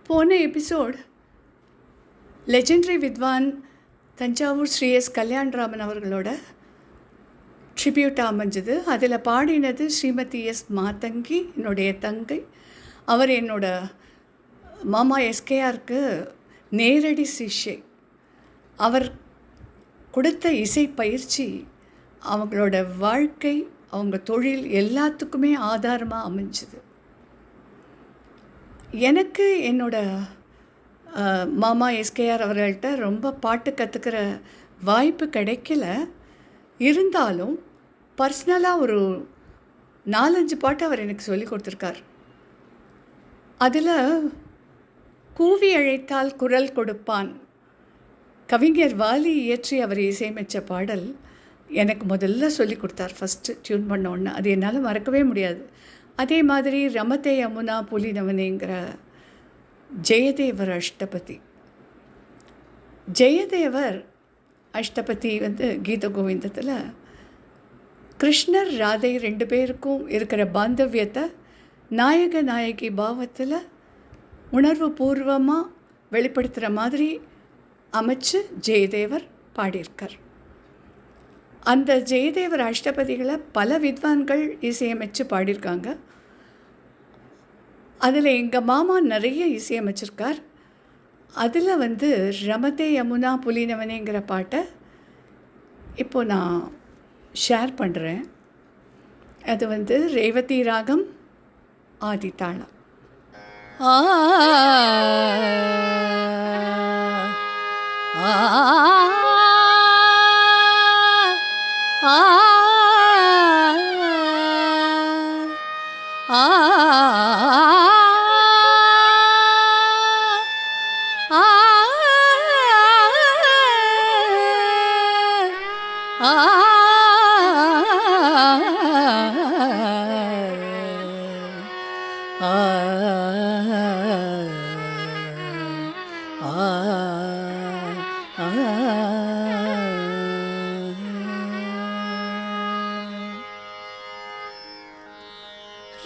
போன episode legendary வித்வான் Thanjavur Sri S Kalyanraman அவர்களோட ட்ரிபியூட்டாக அமைஞ்சது. அதில் பாடினது ஸ்ரீமதி எஸ் மாதங்கி, என்னுடைய தங்கை. அவர் என்னோட மாமா எஸ்கேஆருக்கு நேரடி சிஷ்யை. அவர் கொடுத்த இசை பயிற்சி அவங்களோட வாழ்க்கை, அவங்க தொழில் எல்லாத்துக்குமே ஆதாரமாக அமைஞ்சுது. எனக்கு என்னோட மாமா எஸ்கேஆர் அவர்கள்ட்ட ரொம்ப பாட்டு கற்றுக்கிற வாய்ப்பு கிடைக்கல. இருந்தாலும் பர்சனலாக ஒரு 4-5 பாட்டு அவர் எனக்கு சொல்லி கொடுத்துருக்கார். அதில் கூவி அழைத்தால் குரல் கொடுப்பான், கவிஞர் வாலி இயற்றி அவர் இசையமைச்ச பாடல் எனக்கு முதல்ல சொல்லி கொடுத்தார். ஃபஸ்ட்டு டியூன் பண்ண ஒன்று அது என்னால் மறக்கவே முடியாது. அதே மாதிரி ரமதே யமுனா புலினவனேங்கிற ஜெயதேவர் அஷ்டபதி. ஜெயதேவர் அஷ்டபதி கீத கோவிந்தத்தில் கிருஷ்ணர் ராதை 2 பேருக்கும் இருக்கிற பாந்தவியத்தை நாயக நாயகி பாவத்தில் உணர்வு பூர்வமாக வெளிப்படுத்துகிற மாதிரி அமைச்சு ஜெயதேவர் பாடியிருக்கார். அந்த ஜெயதேவர் அஷ்டபதிகளை பல வித்வான்கள் இசையமைச்சு பாடியிருக்காங்க. அதில் எங்கள் மாமா நிறைய இசையமைச்சிருக்கார். அதில் ரமதே யமுனா புலினவனேங்கிற பாட்டை இப்போது நான் ஷேர் பண்ணுறேன். அது ரேவதி ராகம் ஆதித்தாளம்.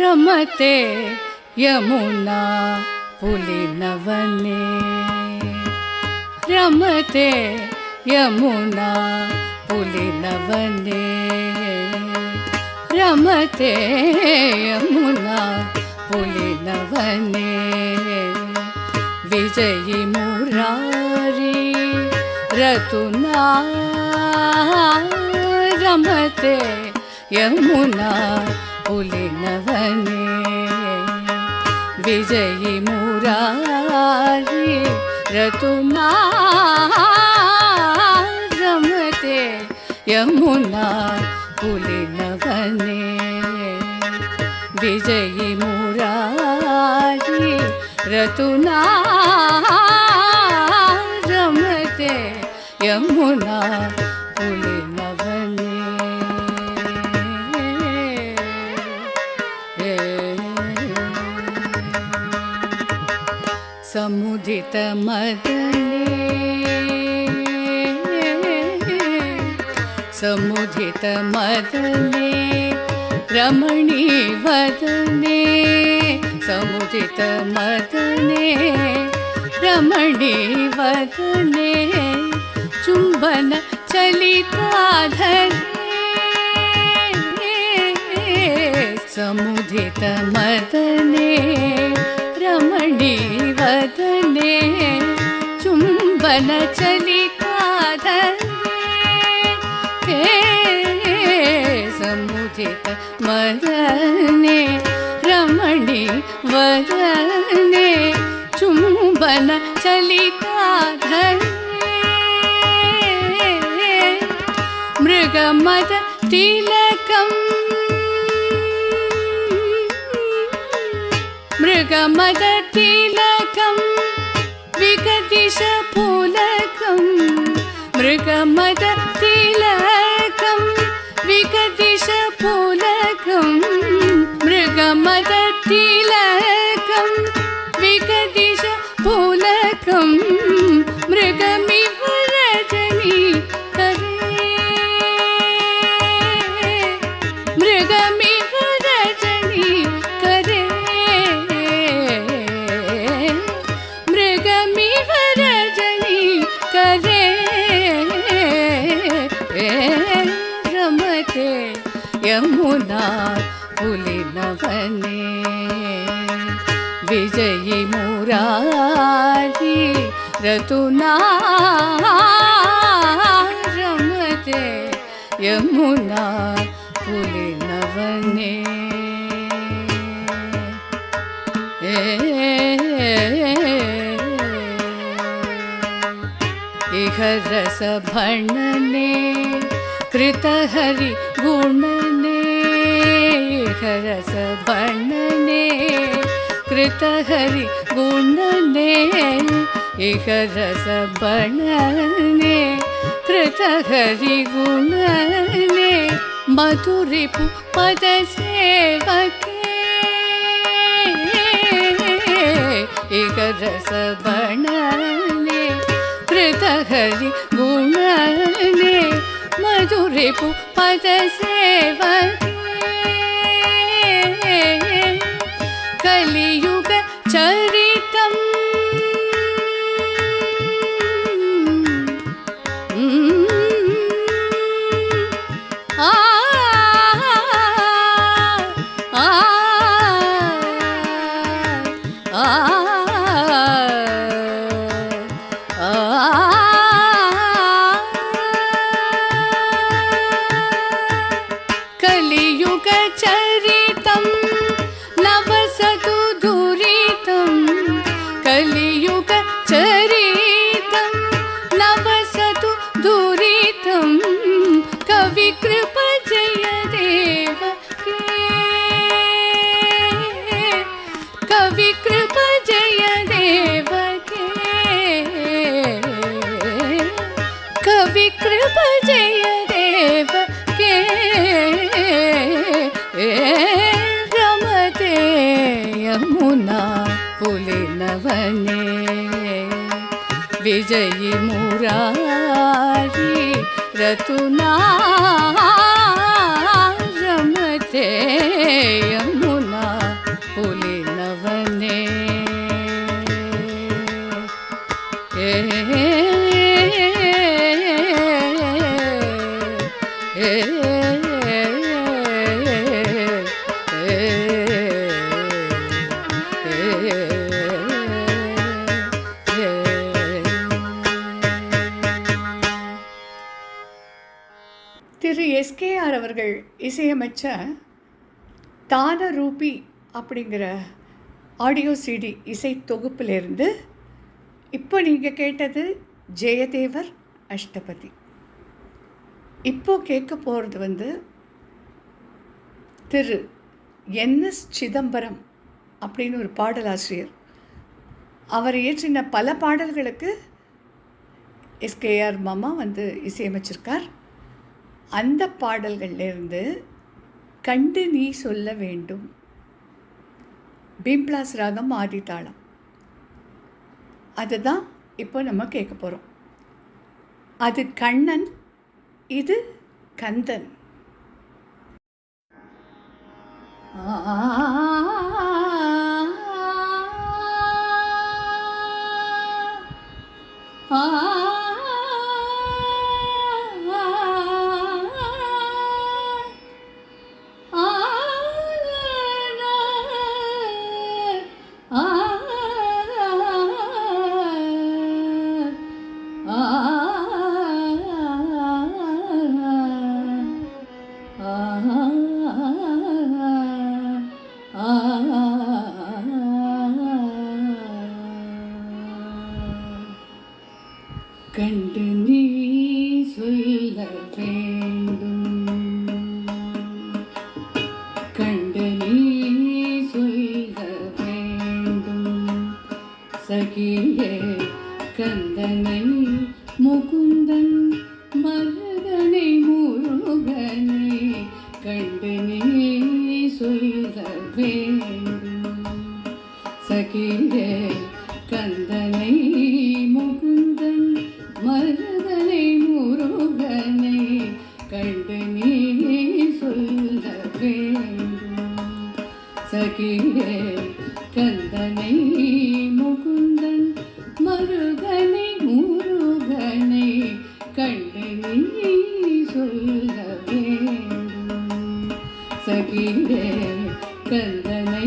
रमते यमुना पुलिनवने, रमते यमुना पुलिनवने, रमते यमुना पुलिनवने, विजयी मुरारी रतुना, रमते यमुना पुलिनवने, विजयी मुरारी रतुना, रमते यमुना पुलिनवने, विजयी मुरारी रतुना, रमते यमुना पुलिनवने. समुदित मदने, समुदित मदने, रमणी वदने, समुदित मदने, रमणी वदने, चुंबन चलिताधरे, समुदित मदने, रमणी वदने, चुंबन चलिताधरे, समुदित मदने, रमणी वदने, चुंबन चलिताधरे, मृगमद तिलकम्, मृगमद तिलकं विगदिश पुलकं, मृगमद तिलकं विगदिश पुलकं, मृगमद तिलकं विगदिश पुलकं, मृगमिव रजनी करे, मृगमिव रजनी करे, विजयी मुरारी रतुना रमते यमुना पुलिनवने इह रसभणने कृतहरि गुणने इह रसभणने कृतहरि गुणने इह रसभणने कृतहरि गुणने मधुरिपु पदसेवके इह रसभणने कृतहरि गुणने मधुरिपु पदसेवके कलियुग चरितम् कलियुग चरितं नवसतु दुरितं कलियुग चरितं नवसतु दुरितं कविकृप जयदेव कविकृप जयदेव कविकृप जयदेव रमते यमुना पुलिनवने विजयी मुरारी रतुना रमते यमुना पुलिनवने திரு எஸ்கேஆர் அவர்கள் இசையமைச்ச தானரூபி அப்படிங்கிற ஆடியோ சிடி இசை தொகுப்பிலிருந்து இப்போ நீங்கள் கேட்டது ஜெயதேவர் அஷ்டபதி. இப்போ கேட்க போகிறது திரு என்எஸ் சிதம்பரம் அப்படின்னு ஒரு பாடலாசிரியர். அவர் இயற்றின பல பாடல்களுக்கு எஸ்கேஆர் மாமா இசையமைச்சிருக்கார். அந்த பாடல்கள்லேருந்து கண்டு நீ சொல்ல வேண்டும், பீம்ப்ளாஸ் ராகம் ஆதிதாளம், அதுதான் இப்போ நம்ம கேட்க போகிறோம். அது கண்ணன், இது கந்தன். கண்டு நீ சொல்ல வேண்டும், கண்டு நீ சொல்ல வேண்டும், சகியே கந்தனை முகுந்தன் மருகனை முருகனை கண்டு நீ சொல்ல வேண்டும், சகியே கந்தனை முகுந்தன் மருகனை முருகனை கண்டு நீ சொல்ல வேண்டும், சகியே கந்தனை முகுந்தன் மருகனை முருகனை கண்டு நீ சொல்ல வேண்டும், சகியே கந்தனை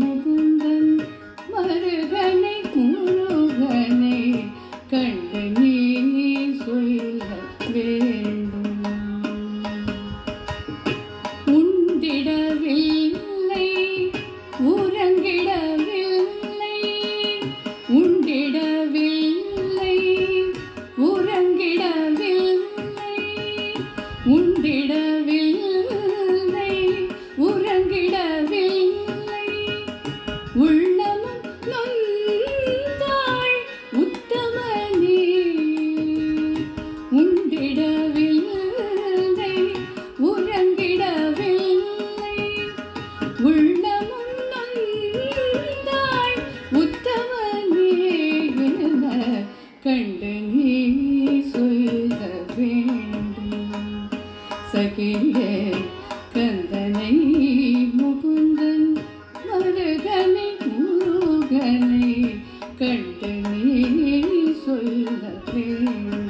முகுந்தன் முருகனை கண்டு நீ சொல்ல வேண்டும்.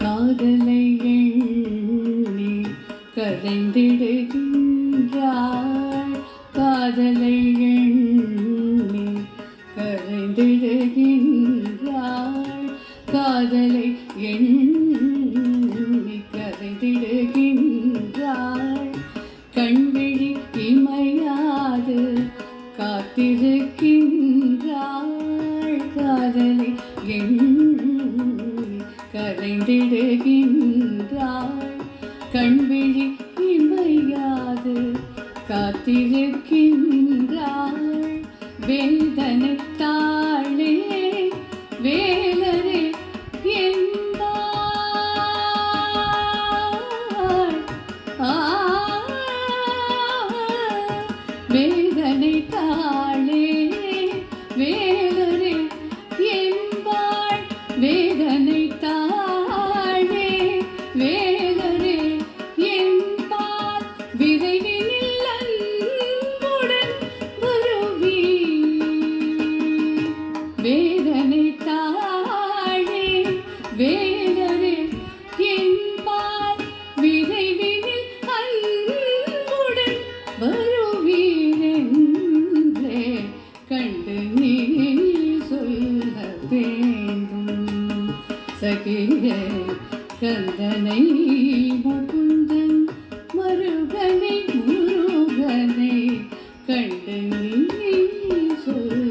காதலை எண்ணி கரைந்திடுகின்றாள், காதலை எண்ணி கரைந்திடுகின்றாள், காதலை எண்ணி கரைந்திடுகின்றாள். கண்விழி இமையாது காத்திருக்கின்றாள், காதலை எண்ணி கரைந்திடுகின்றாள். கண்விழி இமையாது காத்திருக்கின்றாள். வேதனை தாளே வேலரே என்பாள். வேதனை தாளே வேலரே என்பாள். வேதனை தாளே வேலரே என்பாள். விரைவினில் அன்புடன் வருவீர். வேதனை தாளே வேலரே என்பாள். விரைவினில் அன்புடன் வருவீரென்றே கண்டு நீ சொல்ல வேண்டும். சகியே கந்தனை முகுந்தன் முருகனை கண்டு நீ சொல்